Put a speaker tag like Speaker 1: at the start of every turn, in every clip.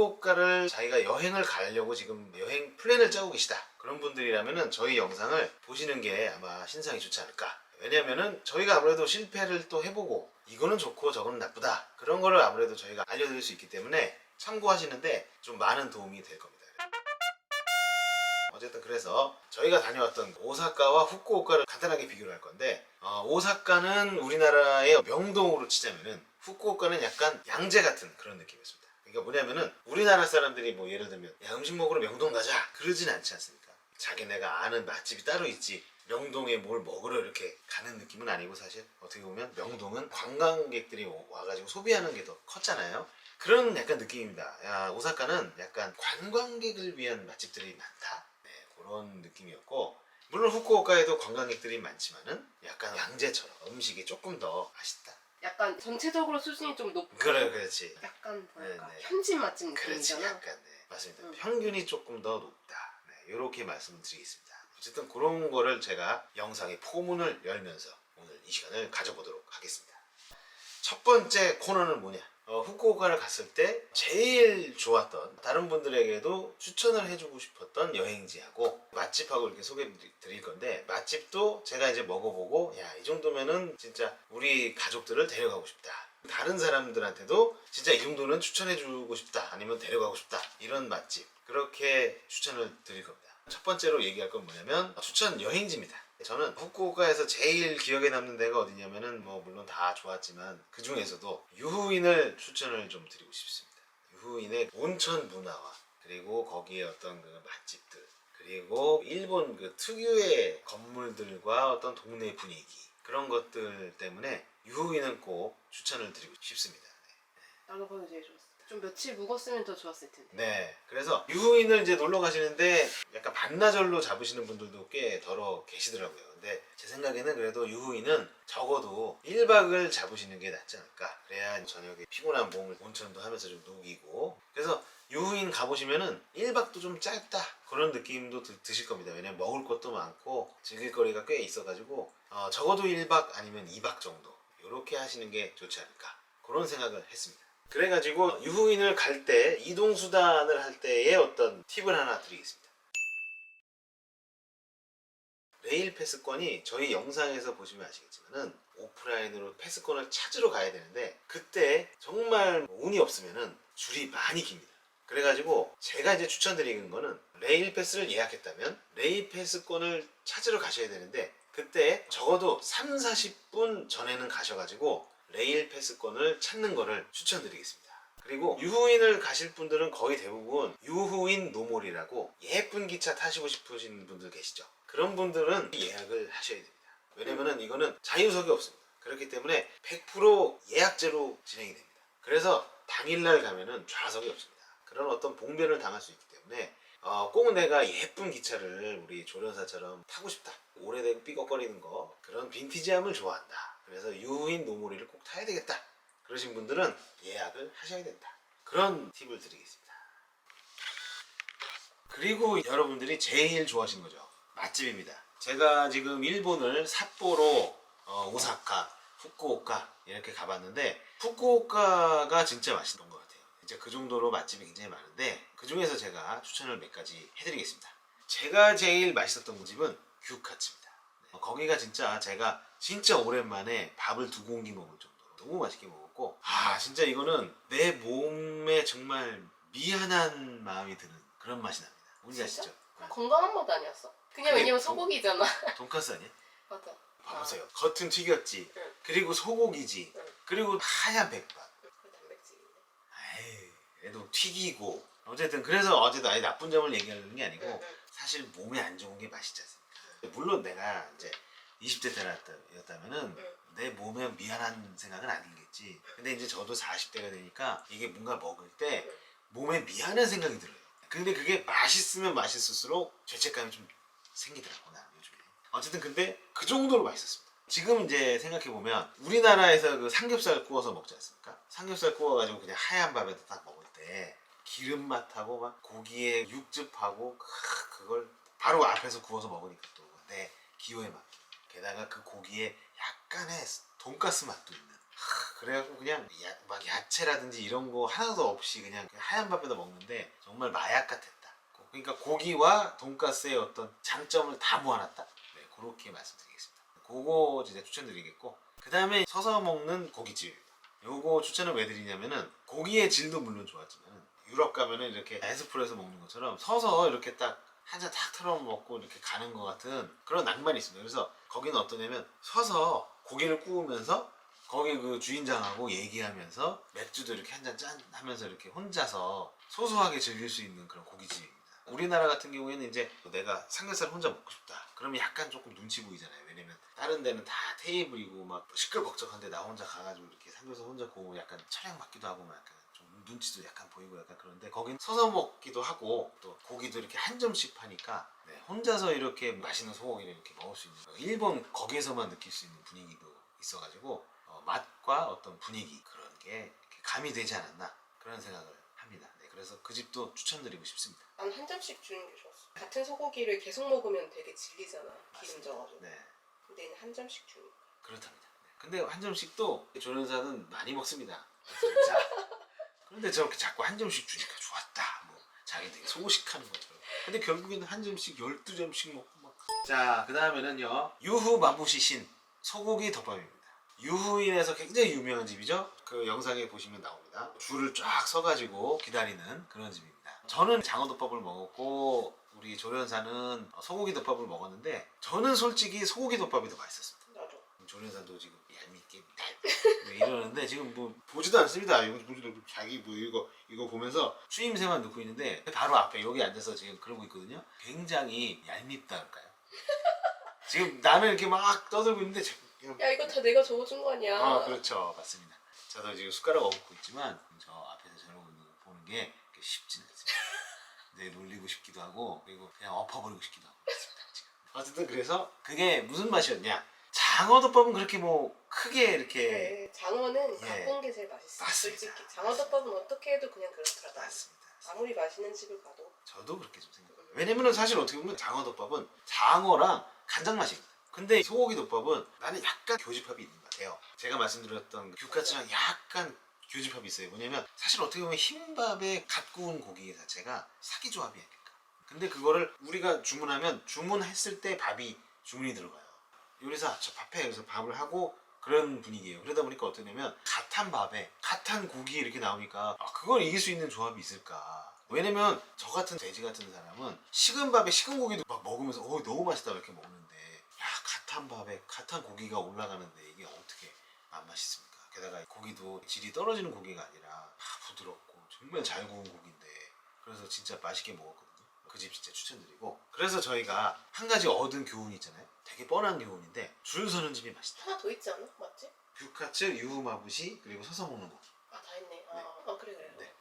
Speaker 1: 후쿠오카를 자기가 여행을 가려고 지금 여행 플랜을 짜고 계시다, 그런 분들이라면은 저희 영상을 보시는 게 아마 신상이 좋지 않을까. 왜냐면은 저희가 아무래도 실패를 또 해보고 이거는 좋고 저거는 나쁘다, 그런 거를 아무래도 저희가 알려드릴 수 있기 때문에 참고하시는데 좀 많은 도움이 될 겁니다. 어쨌든 그래서 저희가 다녀왔던 오사카와 후쿠오카를 간단하게 비교를 할 건데, 오사카는 우리나라의 명동으로 치자면은 후쿠오카는 약간 양재 같은 그런 느낌이었습니다. 그러니까 뭐냐면은 우리나라 사람들이 뭐 예를 들면 야 음식 먹으러 명동 가자 그러진 않지 않습니까? 자기네가 아는 맛집이 따로 있지 명동에 뭘 먹으러 이렇게 가는 느낌은 아니고, 사실 어떻게 보면 명동은 관광객들이 와가지고 소비하는 게 더 컸잖아요. 그런 약간 느낌입니다. 야, 오사카는 약간 관광객을 위한 맛집들이 많다, 네, 그런 느낌이었고, 물론 후쿠오카에도 관광객들이 많지만은 약간 양재처럼 음식이 조금 더 맛있다.
Speaker 2: 약간 전체적으로 수준이 좀 높고
Speaker 1: 그래, 그렇지.
Speaker 2: 약간 뭐랄까
Speaker 1: 네, 네.
Speaker 2: 현지 맛집
Speaker 1: 그렇지,
Speaker 2: 느낌이잖아.
Speaker 1: 약간 네, 맞습니다. 평균이 조금 더 높다, 네, 이렇게 말씀드리겠습니다. 어쨌든 그런 거를 제가 영상의 포문을 열면서 오늘 이 시간을 가져보도록 하겠습니다. 첫 번째 코너는 뭐냐? 후쿠오카를 갔을 때 제일 좋았던, 다른 분들에게도 추천을 해주고 싶었던 여행지하고 맛집하고 이렇게 소개해 드릴 건데, 맛집도 제가 이제 먹어보고 야, 이 정도면은 진짜 우리 가족들을 데려가고 싶다, 다른 사람들한테도 진짜 이 정도는 추천해 주고 싶다, 아니면 데려가고 싶다, 이런 맛집 그렇게 추천을 드릴 겁니다. 첫 번째로 얘기할 건 뭐냐면 추천 여행지입니다. 저는 후쿠오카에서 제일 기억에 남는 데가 어디냐면은 뭐 물론 다 좋았지만 그 중에서도 유후인을 추천을 좀 드리고 싶습니다. 유후인의 온천 문화와 그리고 거기에 어떤 그 맛집들, 그리고 일본 그 특유의 건물들과 어떤 동네 분위기, 그런 것들 때문에 유후인은 꼭 추천을 드리고 싶습니다.
Speaker 2: 나도 거기 제일 좋았어. 좀 며칠 묵었으면 더 좋았을 텐데.
Speaker 1: 네, 그래서 유후인을 이제 놀러 가시는데 약간 반나절로 잡으시는 분들도 꽤 더러 계시더라고요. 근데 제 생각에는 그래도 유후인은 적어도 1박을 잡으시는 게 낫지 않을까. 그래야 저녁에 피곤한 몸을 온천도 하면서 좀 녹이고. 그래서 유후인 가보시면은 1박도 좀 짧다, 그런 느낌도 드실 겁니다. 왜냐면 먹을 것도 많고 즐길 거리가 꽤 있어가지고 적어도 1박 아니면 2박 정도 이렇게 하시는 게 좋지 않을까, 그런 생각을 했습니다. 그래가지고 유후인을 갈 때 이동수단을 할 때의 어떤 팁을 하나 드리겠습니다. 레일 패스권이 저희 영상에서 보시면 아시겠지만은 오프라인으로 패스권을 찾으러 가야 되는데, 그때 정말 운이 없으면은 줄이 많이 깁니다. 그래가지고 제가 이제 추천드리는 거는, 레일 패스를 예약했다면 레일 패스권을 찾으러 가셔야 되는데, 그때 적어도 3, 40분 전에는 가셔가지고 레일 패스권을 찾는 거를 추천드리겠습니다. 그리고 유후인을 가실 분들은 거의 대부분 유후인 노몰이라고 예쁜 기차 타시고 싶으신 분들 계시죠. 그런 분들은 예약을 하셔야 됩니다. 왜냐면은 이거는 자유석이 없습니다. 그렇기 때문에 100% 예약제로 진행이 됩니다. 그래서 당일날 가면은 좌석이 없습니다. 그런 어떤 봉변을 당할 수 있기 때문에 꼭 내가 예쁜 기차를 우리 조련사처럼 타고 싶다, 오래되고 삐걱거리는 거, 그런 빈티지함을 좋아한다, 그래서 유후인 노모리를 꼭 타야 되겠다, 그러신 분들은 예약을 하셔야 된다, 그런 팁을 드리겠습니다. 그리고 여러분들이 제일 좋아하시는 거죠, 맛집입니다. 제가 지금 일본을 삿포로, 오사카, 후쿠오카 이렇게 가봤는데 후쿠오카가 진짜 맛있던 것 같아요. 이제 그 정도로 맛집이 굉장히 많은데, 그 중에서 제가 추천을 몇 가지 해드리겠습니다. 제가 제일 맛있었던 집은 규카츠입니다. 거기가 진짜 제가 진짜 오랜만에 밥을 2공기 먹을 정도로 너무 맛있게 먹었고, 진짜 이거는 내 몸에 정말 미안한 마음이 드는 그런 맛이 납니다. 뭔지 아시죠?
Speaker 2: 건강한 맛 아니었어? 그냥
Speaker 1: 그게
Speaker 2: 왜냐면 소고기잖아.
Speaker 1: 돈까스 아니야?
Speaker 2: 맞아.
Speaker 1: 봐보세요. 겉은 튀겼지,
Speaker 2: 응.
Speaker 1: 그리고 소고기지,
Speaker 2: 응.
Speaker 1: 그리고 하얀 백반.
Speaker 2: 그 단백질인데.
Speaker 1: 에이, 얘도 튀기고. 어쨌든 그래서 어쨌든 아니 나쁜 점을 얘기하는 게 아니고,
Speaker 2: 응.
Speaker 1: 사실 몸에 안 좋은 게 맛있지 않습니까? 물론 내가 이제 20대 때였다면은 내 몸에 미안한 생각은 안 들겠지. 근데 이제 저도 40대가 되니까 이게 뭔가 먹을 때 몸에 미안한 생각이 들어요. 근데 그게 맛있으면 맛있을수록 죄책감이 좀 생기더라고, 나는 요즘에. 어쨌든 근데 그 정도로 맛있었습니다. 지금 이제 생각해보면 우리나라에서 그 삼겹살 구워서 먹지 않습니까? 삼겹살 구워가지고 그냥 하얀 밥에다 딱 먹을 때 기름 맛하고 막 고기에 육즙하고 그걸 바로 앞에서 구워서 먹으니까 또 내 기호에 맞게, 게다가 그 고기에 약간의 돈가스 맛도 있는 그래갖고 그냥 막 야채라든지 이런 거 하나도 없이 그냥 하얀 밥에다 먹는데 정말 마약 같았다. 그러니까 고기와 돈가스의 어떤 장점을 다 모아놨다. 네, 그렇게 말씀드리겠습니다. 그거 진짜 추천드리겠고, 그 다음에 서서 먹는 고깃집입니다. 요거 추천을 왜 드리냐면은 고기의 질도 물론 좋았지만 유럽 가면은 이렇게 에스프레소 먹는 것처럼 서서 이렇게 딱 한 잔 탁 털어 먹고 이렇게 가는 것 같은 그런 낭만이 있습니다. 그래서 거기는 어떠냐면 서서 고기를 구우면서 거기 그 주인장하고 얘기하면서 맥주도 이렇게 한 잔 짠 하면서 이렇게 혼자서 소소하게 즐길 수 있는 그런 고깃집입니다. 우리나라 같은 경우에는 이제 내가 삼겹살 혼자 먹고 싶다. 그러면 약간 조금 눈치 보이잖아요. 왜냐면 다른 데는 다 테이블이고 막 시끌벅적한데 나 혼자 가가지고 이렇게 삼겹살 혼자 구우면 약간 촬영 받기도 하고 막 약간 좀 눈치도 약간 보이고 약간 그런데 거긴 서서 먹기도 하고 또 고기도 이렇게 한 점씩 파니까 네, 혼자서 이렇게 맛있는 소고기를 이렇게 먹을 수 있는 일본 거기에서만 느낄 수 있는 분위기도 있어가지고 맛과 어떤 분위기 그런 게 이렇게 가미되지 않았나 그런 생각을 합니다. 네, 그래서 그 집도 추천드리고 싶습니다.
Speaker 2: 난 한 점씩 주는 게 좋았어. 같은 소고기를 계속 먹으면 되게 질리잖아. 기름 져가지고.
Speaker 1: 네,
Speaker 2: 근데 얘는 한 점씩 주니까.
Speaker 1: 그렇답니다. 네. 근데 한 점씩도 조련사는 많이 먹습니다. 진짜. 그런데 저렇게 자꾸 한 점씩 주니까 좋았다. 뭐 자기 되게 소식하는 것처럼. 근데 결국에는 한 점씩 12점씩 먹고 막. 자, 그 다음에는요. 유후 마부시신 소고기 덮밥입니다. 유후인에서 굉장히 유명한 집이죠. 그 영상에 보시면 나옵니다. 줄을 쫙 서가지고 기다리는 그런 집입니다. 저는 장어덮밥을 먹었고 우리 조련사는 소고기 덮밥을 먹었는데 저는 솔직히 소고기 덮밥이 더 맛있었습니다.
Speaker 2: 나도.
Speaker 1: 조련사도 지금 얄밉게 뭐 이러는데 지금 뭐 보지도 않습니다. 여기 보지도 자기 뭐 이거 보면서 추임새만 넣고 있는데 바로 앞에 여기 앉아서 지금 그러고 있거든요. 굉장히 얄밉다 할까요? 지금 나는 이렇게 막 떠들고 있는데
Speaker 2: 야 이거 다 내가 적어준 거 아니야.
Speaker 1: 그렇죠. 맞습니다. 저도 지금 숟가락 얹고 있지만 저 앞에서 저러고 있는 거 보는 게 그렇게 쉽지는 않습니다. 내 놀리고 싶기도 하고 그리고 그냥 엎어버리고 싶기도 하고 그렇습니다. 지금. 어쨌든 그래서 그게 무슨 맛이었냐? 장어덮밥은 그렇게 뭐 크게 이렇게
Speaker 2: 네, 장어는
Speaker 1: 예.
Speaker 2: 갖고 온 게 제일 맛있어.
Speaker 1: 맞습니다.
Speaker 2: 솔직히 장어덮밥은 어떻게 해도 그냥 그렇더라고.
Speaker 1: 맞습니다.
Speaker 2: 아무리 맛있는 집을 가도.
Speaker 1: 저도 그렇게 좀 생각해요. 왜냐면은 사실 어떻게 보면 장어덮밥은 장어랑 간장 맛입니다. 근데 소고기 덮밥은 나는 약간 교집합이 있는 것 같아요. 제가 말씀드렸던 규카츠랑 약간 교집합이 있어요. 뭐냐면 사실 어떻게 보면 흰밥에 갓 구운 고기 자체가 사기 조합이 아닐까. 근데 그거를 우리가 주문하면 주문했을 때 밥이 주문이 들어가요. 요리사 저 밥해 그래서 밥을 하고 그런 분위기예요. 그러다 보니까 어떠냐면 갓한 밥에 갓한 고기 이렇게 나오니까 그걸 이길 수 있는 조합이 있을까. 왜냐면 저 같은 돼지 같은 사람은 식은 밥에 식은 고기도 막 먹으면서 너무 맛있다 이렇게 먹는데 야 갓한 밥에 갓한 고기가 올라가는데 이게 어떻게 안 맛있습니까? 게다가 고기도 질이 떨어지는 고기가 아니라 부드럽고 정말 잘 구운 고기인데 그래서 진짜 맛있게 먹었거든요. 그 집 진짜 추천드리고 그래서 저희가 한 가지 얻은 교훈이 있잖아요. 되게 뻔한 교훈인데 줄 서는 집이 맛있다.
Speaker 2: 하나 더 있지 않아? 맞지?
Speaker 1: 규카츠, 유부마부시 그리고 서서 먹는 고기.
Speaker 2: 아 다 했네.
Speaker 1: 네.
Speaker 2: 그래.
Speaker 1: 네.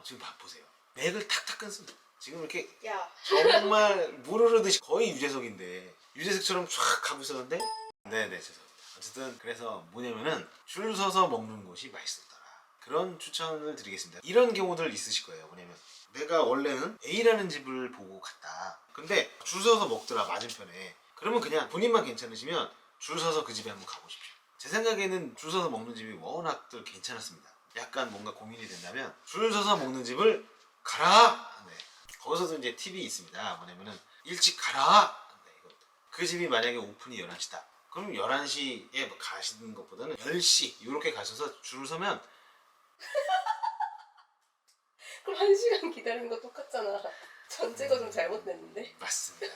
Speaker 1: 지금 밥 보세요. 맥을 탁탁 끊습니다. 지금 이렇게
Speaker 2: 야
Speaker 1: 정말 물 흐르듯이 거의 유재석인데 유재석처럼 쫙 가고 있었는데 네네 죄송합니다. 어쨌든 그래서 뭐냐면은 줄 서서 먹는 곳이 맛있었더라. 그런 추천을 드리겠습니다. 이런 경우들 있으실 거예요. 뭐냐면 내가 원래는 A라는 집을 보고 갔다. 근데 줄 서서 먹더라 맞은편에. 그러면 그냥 본인만 괜찮으시면 줄 서서 그 집에 한번 가보십시오. 제 생각에는 줄 서서 먹는 집이 워낙들 괜찮았습니다. 약간 뭔가 고민이 된다면 줄 서서 먹는 집을 가라! 네. 거기서도 이제 팁이 있습니다. 뭐냐면은 일찍 가라! 네, 이것도. 그 집이 만약에 오픈이 11시다. 그럼 11시에 가시는 것보다는 10시 이렇게 가셔서 줄을 서면
Speaker 2: 그럼 1시간 기다리는 거 똑같잖아. 전제가 좀 잘못됐는데.
Speaker 1: 맞습니다.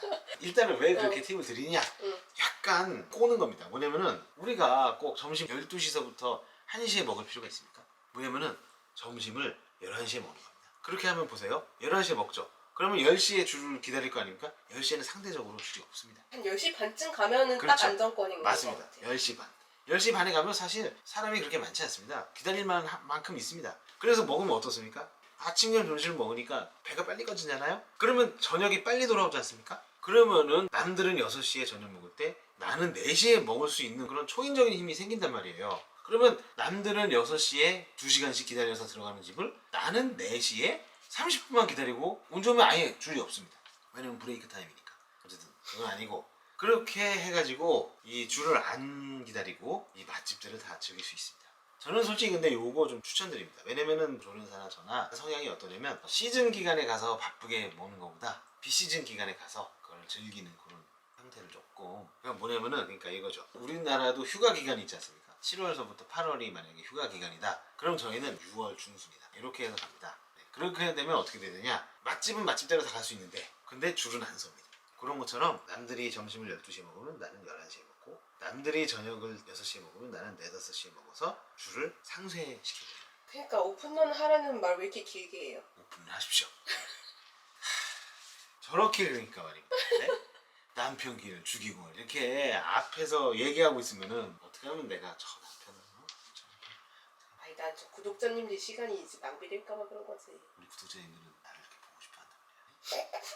Speaker 1: 일단은 왜 그렇게 팁을 드리냐?
Speaker 2: 응.
Speaker 1: 약간 꼬는 겁니다. 뭐냐면은 우리가 꼭 점심 12시서부터 1시에 먹을 필요가 있습니까? 뭐냐면은 점심을 11시에 먹는 겁니다. 그렇게 하면 보세요. 11시에 먹죠. 그러면 10시에 줄을 기다릴 거 아닙니까? 10시에는 상대적으로 줄이 없습니다.
Speaker 2: 한 10시 반쯤 가면은
Speaker 1: 그렇죠.
Speaker 2: 딱 안정권인 거
Speaker 1: 맞습니다.
Speaker 2: 같아.
Speaker 1: 10시 반. 10시 반에 가면 사실 사람이 그렇게 많지 않습니다. 기다릴 만큼 있습니다. 그래서 먹으면 어떻습니까? 아침, 점심, 점심을 먹으니까 배가 빨리 꺼지잖아요? 그러면 저녁이 빨리 돌아오지 않습니까? 그러면은 남들은 6시에 저녁 먹을 때 나는 4시에 먹을 수 있는 그런 초인적인 힘이 생긴단 말이에요. 그러면 남들은 6시에 2시간씩 기다려서 들어가는 집을 나는 4시에 30분만 기다리고 운 좋으면 아예 줄이 없습니다. 왜냐면 브레이크 타임이니까. 어쨌든 그건 아니고 그렇게 해가지고 이 줄을 안 기다리고 이 맛집들을 다 즐길 수 있습니다. 저는 솔직히 근데 요거 좀 추천드립니다. 왜냐면은 조련사나 저나 성향이 어떠냐면 시즌 기간에 가서 바쁘게 먹는 것보다 비시즌 기간에 가서 그걸 즐기는 그런 형태를 조금. 그러니까 뭐냐면은 그러니까 이거죠. 우리나라도 휴가 기간이 있지 않습니까? 7월서부터 8월이 만약에 휴가 기간이다. 그럼 저희는 6월 중순이다. 이렇게 해서 갑니다. 네, 그렇게 되면 어떻게 되느냐? 맛집은 맛집대로 다 갈 수 있는데 근데 줄은 안 섭니다. 그런 것처럼 남들이 점심을 12시에 먹으면 나는 11시에 먹고 남들이 저녁을 6시에 먹으면 나는 4, 5시에 먹어서 줄을 상쇄시켜줘요.
Speaker 2: 그러니까 오픈런 하라는 말 왜 이렇게 길게 해요?
Speaker 1: 오픈을 하십시오. 저렇게 그러니까 말입니다. 네? 남편 길을 죽이고 이렇게 앞에서 얘기하고 있으면은 어떻게 하면 내가 저 남편을
Speaker 2: 아니 난 저 구독자님들 시간이 이제 낭비될까봐 그런 거지.
Speaker 1: 우리 구독자님들은 나를 이렇게 보고 싶어 한단 말이야.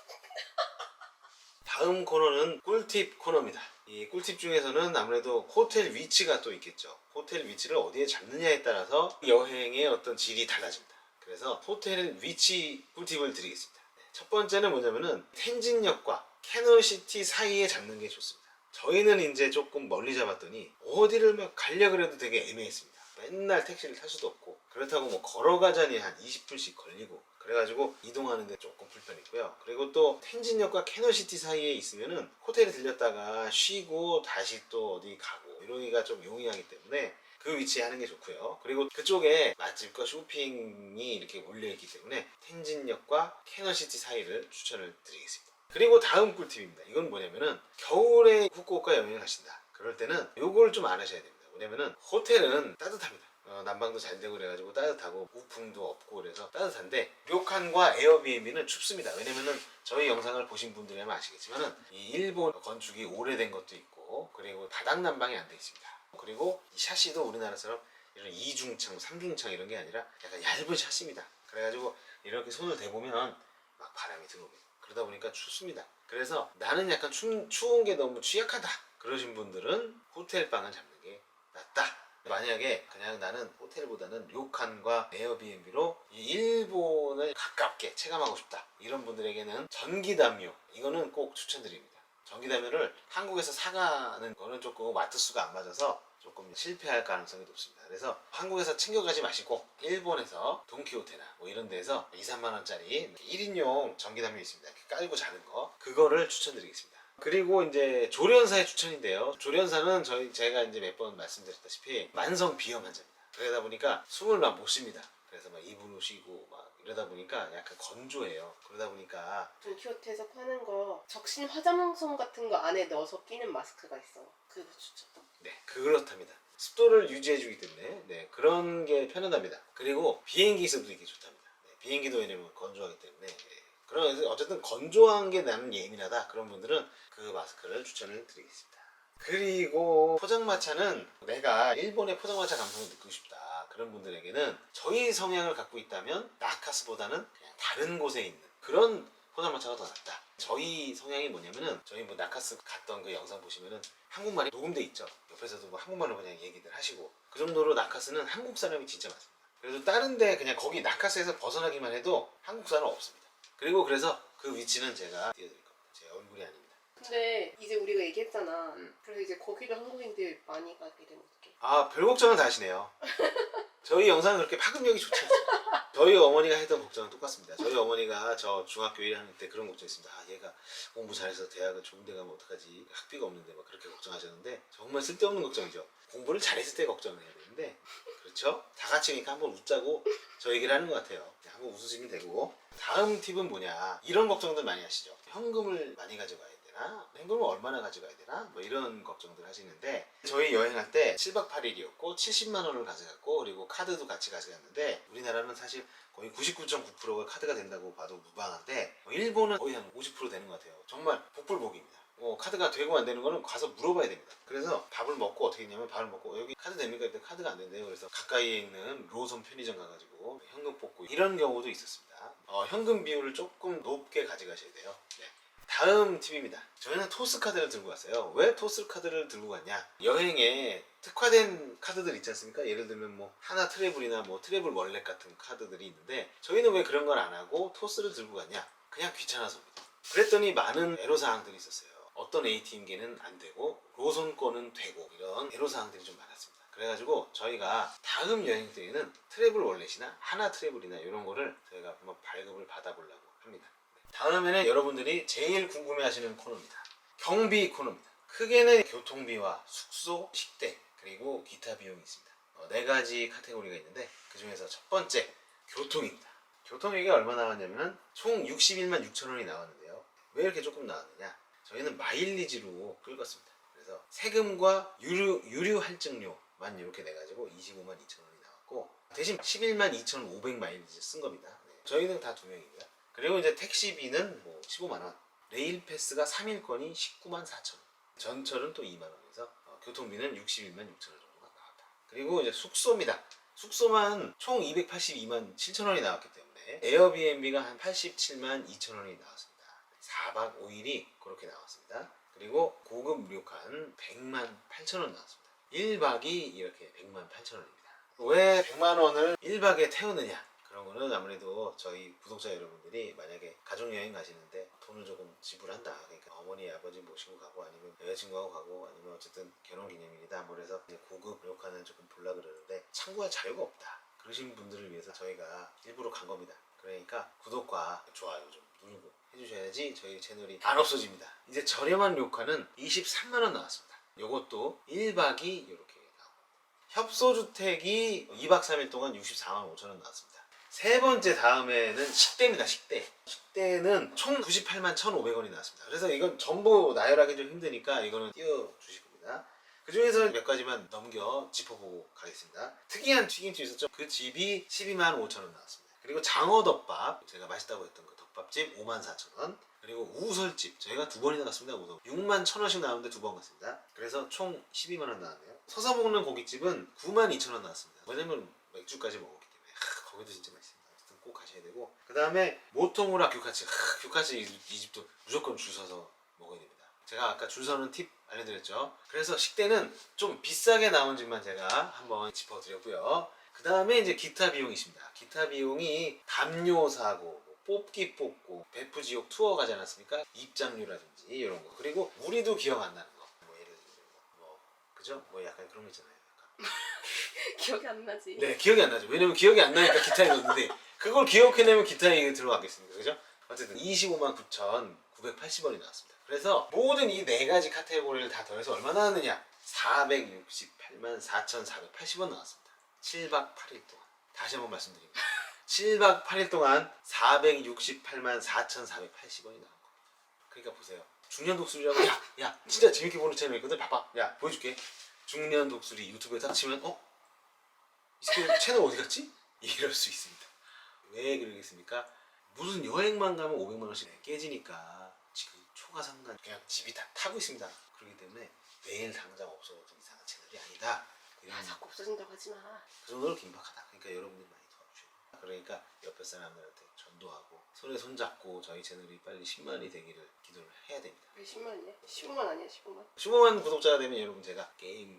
Speaker 1: 다음 코너는 꿀팁 코너입니다. 이 꿀팁 중에서는 아무래도 호텔 위치가 또 있겠죠. 호텔 위치를 어디에 잡느냐에 따라서 여행의 어떤 질이 달라집니다. 그래서 호텔 위치 꿀팁을 드리겠습니다. 첫 번째는 뭐냐면은 텐진역과 캐널시티 사이에 잡는 게 좋습니다. 저희는 이제 조금 멀리 잡았더니 어디를 막 가려고 해도 되게 애매했습니다. 맨날 택시를 탈 수도 없고 그렇다고 뭐 걸어가자니 한 20분씩 걸리고 그래가지고 이동하는데 조금 불편했고요. 그리고 또 텐진역과 캐널시티 사이에 있으면은 호텔에 들렸다가 쉬고 다시 또 어디 가고 이러기가 좀 용이하기 때문에 그 위치에 하는 게 좋고요. 그리고 그쪽에 맛집과 쇼핑이 이렇게 몰려있기 때문에 텐진역과 캐널시티 사이를 추천을 드리겠습니다. 그리고 다음 꿀팁입니다. 이건 뭐냐면은 겨울에 후쿠오카 여행을 가신다. 그럴 때는 요걸 좀 알아셔야 됩니다. 뭐냐면은 호텔은 따뜻합니다. 난방도 잘 되고 그래가지고 따뜻하고 우풍도 없고 그래서 따뜻한데 료칸과 에어비앤비는 춥습니다. 왜냐면은 저희 영상을 보신 분들이라면 아시겠지만은 이 일본 건축이 오래된 것도 있고 그리고 바닥 난방이 안 돼 있습니다. 그리고 이 샤시도 우리나라처럼 이런 이중창, 삼중창 이런 게 아니라 약간 얇은 샤시입니다. 그래가지고 이렇게 손을 대보면 막 바람이 들어옵니다. 그러다 보니까 춥습니다. 그래서 나는 약간 추운 게 너무 취약하다 그러신 분들은 호텔 방을 잡는 게 낫다. 만약에 그냥 나는 호텔보다는 료칸과 에어비앤비로 이 일본을 가깝게 체감하고 싶다 이런 분들에게는 전기담요 이거는 꼭 추천드립니다. 전기담요를 한국에서 사가는 거는 조금 와트수가 안 맞아서 조금 실패할 가능성이 높습니다. 그래서 한국에서 챙겨가지 마시고 일본에서 돈키호테나 뭐 이런 데서 2, 3만 원짜리 1인용 전기담요 있습니다. 이렇게 깔고 자는 거 그거를 추천드리겠습니다. 그리고 이제 조련사의 추천인데요. 조련사는 제가 이제 몇 번 말씀드렸다시피 만성 비염 환자입니다. 그러다 보니까 숨을 막 못 쉽니다. 그래서 막 입으로 쉬고 막 이러다 보니까 약간 건조해요. 그러다 보니까
Speaker 2: 돈키호테에서 파는 거 적신 화장솜 같은 거 안에 넣어서 끼는 마스크가 있어. 그거 추천.
Speaker 1: 네, 그렇답니다. 습도를 유지해주기 때문에 네, 그런 게 편안합니다. 그리고 비행기에서도 이게 좋답니다. 네, 비행기도 왜냐면 건조하기 때문에 그런 어쨌든 건조한 게 나는 예민하다 그런 분들은 그 마스크를 추천을 드리겠습니다. 그리고 포장마차는 내가 일본의 포장마차 감성을 느끼고 싶다 그런 분들에게는 저희 성향을 갖고 있다면 나카스보다는 그냥 다른 곳에 있는 그런 포장마차가 더 낫다. 저희 성향이 뭐냐면은 저희 뭐 나카스 갔던 그 영상 보시면은 한국말이 녹음돼 있죠. 옆에서도 뭐 한국말로 그냥 얘기들 하시고 그 정도로 나카스는 한국 사람이 진짜 많습니다. 그래서 다른데 그냥 거기 나카스에서 벗어나기만 해도 한국 사람 없습니다. 그리고 그래서 그 위치는 제가 띄워드릴 겁니다. 제 얼굴이 아닙니다.
Speaker 2: 근데 이제 우리가 얘기했잖아. 그래서 이제 거기도 한국인들 많이 가게 되면 어떡해?
Speaker 1: 아, 별 걱정은 다 하시네요. 저희 영상은 그렇게 파급력이 좋지 않습니다. 저희 어머니가 했던 걱정은 똑같습니다. 저희 어머니가 저 중학교 1학년 때 그런 걱정했습니다. 아, 얘가 공부 잘해서 대학을 좋은 데 가면 어떡하지? 학비가 없는데 막 그렇게 걱정하셨는데 정말 쓸데없는 걱정이죠. 공부를 잘했을 때 걱정을 해야 되는데 그렇죠? 다 같이 그러니까 한번 웃자고 저 얘기를 하는 것 같아요. 한번 웃으시면 되고 다음 팁은 뭐냐 이런 걱정들 많이 하시죠. 현금을 많이 가져가야 되나? 현금을 얼마나 가져가야 되나? 뭐 이런 걱정들 하시는데 저희 여행할 때 7박 8일이었고 70만 원을 가져갔고 그리고 카드도 같이 가져갔는데 우리나라는 사실 거의 99.9%가 카드가 된다고 봐도 무방한데 일본은 거의 한 50% 되는 것 같아요. 정말 복불복입니다. 카드가 되고 안 되는 거는 가서 물어봐야 됩니다. 그래서 밥을 먹고 어떻게 했냐면 밥을 먹고 여기 카드 됩니까? 근데 카드가 안 된대요. 그래서 가까이에 있는 로손 편의점 가가지고 현금 뽑고 이런 경우도 있었습니다. 현금 비율을 조금 높게 가져가셔야 돼요. 네. 다음 팁입니다. 저희는 토스 카드를 들고 갔어요. 왜 토스 카드를 들고 갔냐? 여행에 특화된 카드들 있지 않습니까? 예를 들면 뭐 하나 트래블이나 뭐 트래블 월렛 같은 카드들이 있는데 저희는 왜 그런 걸 안 하고 토스를 들고 갔냐? 그냥 귀찮아서입니다. 그랬더니 많은 애로사항들이 있었어요. 어떤 ATM기는 안 되고 로손 거는 되고 이런 애로사항들이 좀 많았습니다. 그래가지고 저희가 다음 여행 때에는 트래블 월렛이나 하나 트래블이나 이런 거를 저희가 한번 발급을 받아보려고 합니다. 다음에는 여러분들이 제일 궁금해하시는 코너입니다. 경비 코너입니다. 크게는 교통비와 숙소, 식대, 그리고 기타 비용이 있습니다. 네 가지 카테고리가 있는데 그 중에서 첫 번째 교통입니다. 교통비가 얼마 나왔냐면 총 61만 6천 원이 나왔는데요. 왜 이렇게 조금 나왔느냐? 저희는 마일리지로 긁었습니다. 그래서 세금과 유류 할증료만 이렇게 내가지고 25만 2천 원이 나왔고 대신 11만 2,500 마일리지 쓴 겁니다. 네. 저희는 다 2명이고요. 그리고 이제 택시비는 뭐 15만 원, 레일 패스가 3일권이 19만 4천 원, 전철은 또 2만 원에서 교통비는 61만 6천 원 정도가 나왔다. 그리고 이제 숙소입니다. 숙소만 총 282만 7천 원이 나왔기 때문에 에어비앤비가 한 87만 2천 원이 나왔습니다. 4박 5일이 그렇게 나왔습니다. 그리고 고급 료칸 100만 8천 원 나왔습니다. 1박이 이렇게 100만 8천 원입니다. 왜 100만 원을 1박에 태우느냐? 그런 거는 아무래도 저희 구독자 여러분들이 만약에 가족여행 가시는데 돈을 조금 지불한다. 그러니까 어머니, 아버지 모시고 가고 아니면 여자친구하고 가고 아니면 어쨌든 결혼기념일이다. 뭐 그래서 고급 료칸을 조금 보려 그러는데 참고할 자료가 없다. 그러신 분들을 위해서 저희가 일부러 간 겁니다. 그러니까 구독과 좋아요 좀 누르고 해주셔야지 저희 채널이 안 없어집니다. 이제 저렴한 료칸은 23만 원 나왔습니다. 요것도 1박이 이렇게 나옵니다. 협소주택이 2박 3일 동안 64만 5천 원 나왔습니다. 세 번째 다음에는 식대입니다. 식대는 총 98만 1,500원이 나왔습니다. 그래서 이건 전부 나열하기 좀 힘드니까 이거는 띄워주실 겁니다. 그 중에서 몇 가지만 넘겨 짚어보고 가겠습니다. 특이한 튀김집이 있었죠. 그 집이 12만 5천 원 나왔습니다. 그리고 장어덮밥, 제가 맛있다고 했던 그 덮밥집 5만 4천 원. 그리고 우설집, 저희가 2번이나 갔습니다. 우설 6만 1,000원씩 나오는데 2번 갔습니다. 그래서 총 12만 원 나왔네요. 서서 먹는 고깃집은 9만 2천 원 나왔습니다. 왜냐면 맥주까지 먹었기 때문에 거기도 진짜 맛있습니다. 꼭 가셔야 되고, 그 다음에 모토무라 규카츠. 규카츠 이 집도 무조건 줄 서서 먹어야 됩니다. 제가 아까 줄 서는 팁 알려드렸죠. 그래서 식대는 좀 비싸게 나온 집만 제가 한번 짚어드렸고요. 그 다음에 이제 기타 비용이 있습니다. 기타 비용이 담요 사고, 뽑기 뽑고, 베프지옥 투어 가지 않았습니까? 입장료라든지 이런 거. 그리고 우리도 기억 안 나는 거. 뭐 예를 들면 뭐 그죠? 뭐 약간 그런 거 있잖아요.
Speaker 2: 기억이 안 나지.
Speaker 1: 네, 기억이 안 나죠. 왜냐면 기억이 안 나니까 기타에 넣었는데 그걸 기억해내면 기타에 들어가겠습니다. 그죠? 어쨌든 25만 9,980원이 나왔습니다. 그래서 모든 이 네 가지 카테고리를 다 더해서 얼마 나왔느냐? 468만 4,480원 나왔습니다. 7박 8일 동안. 다시 한번 말씀드립니다. 7박 8일 동안 468만 4,480원이 나온 겁니다. 그러니까 보세요. 중년 독수리라고 야 진짜 재밌게 보는 채널 있거든. 봐봐. 야 보여줄게. 중년 독수리 유튜브에 딱 치면 이 새끼 채널 어디 갔지? 이럴 수 있습니다. 왜 그러겠습니까? 무슨 여행만 가면 500만 원씩 깨지니까 지금 초과상관 그냥 집이 다 타고 있습니다. 그렇기 때문에 내일 당장 없어도 이상한 채널이 아니다. 이런
Speaker 2: 자꾸 없어진다고 하지 마.
Speaker 1: 그 정도로 긴박하다. 그러니까 여러분들이 많이 도와주셔요. 그러니까 옆에 사람들한테 전도하고 손에 손잡고 저희 채널이 빨리 10만이 되기를 기도를 해야 됩니다.
Speaker 2: 왜 10만이야? 15만 아니야 15만?
Speaker 1: 15만 구독자가 되면 여러분 제가 게임이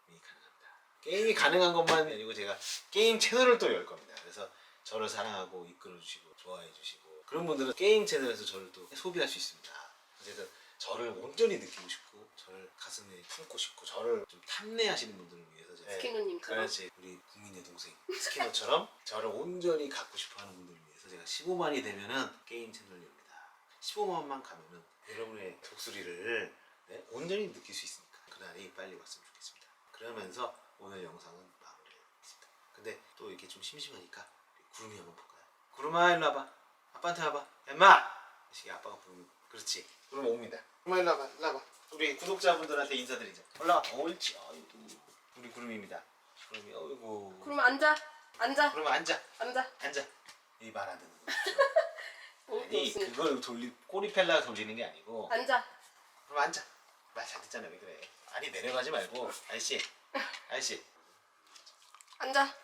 Speaker 1: 가능합니다. 게임이 가능한 것만 아니고 제가 게임 채널을 또 열 겁니다. 그래서 저를 사랑하고 이끌어주시고 좋아해주시고 그런 분들은 게임 채널에서 저를 또 소비할 수 있습니다. 어쨌든 저를 온전히 느끼고 싶고 저를 가슴에 품고 싶고 저를 좀 탐내하시는 분들을 위해서 제가
Speaker 2: 스키노님처럼?
Speaker 1: 그렇지, 우리 국민의 동생 스키노처럼 저를 온전히 갖고 싶어하는 분들을 위해서 제가 15만이 되면은 게임 채널을 엽니다. 15만만 가면은 여러분의 독수리를 온전히 느낄 수 있으니까 그날이 빨리 왔으면 좋겠습니다. 그러면서 오늘 영상은 마무리하겠습니다. 근데 또 이렇게 좀 심심하니까 구름이 한번 볼까요? 구름아 일로 와봐. 아빠한테 와봐. 엠마! 이 새끼 아빠가 부르면 그렇지. 구름 옵니다. 구름아 일로 와봐. 일로 와봐. 우리 구독자분들한테 인사드리자. 올라와. 옳지. 아이고. 우리 구름입니다. 구름이 어이구.
Speaker 2: 그럼 앉아. 앉아.
Speaker 1: 구름 앉아.
Speaker 2: 앉아.
Speaker 1: 앉아. 이 말 안 듣는 거.
Speaker 2: 어,
Speaker 1: 아니
Speaker 2: 없으니까.
Speaker 1: 그걸 꼬리펠라 돌리는 게 아니고
Speaker 2: 앉아.
Speaker 1: 그럼 앉아. 말 잘 듣잖아. 왜 그래. 아니 내려가지 말고 아저씨. 아저씨.
Speaker 2: 앉아.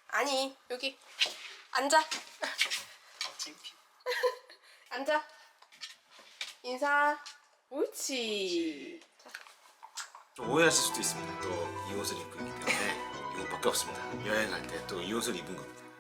Speaker 2: 아니 여기 앉아.
Speaker 1: 창피.
Speaker 2: 앉아. 인사. 옳지.
Speaker 1: 좀 오해하실 수도 있습니다. 또 이 옷을 입고 있기 때문에 이것밖에 없습니다. 여행할 때 또 이 옷을 입은 겁니다.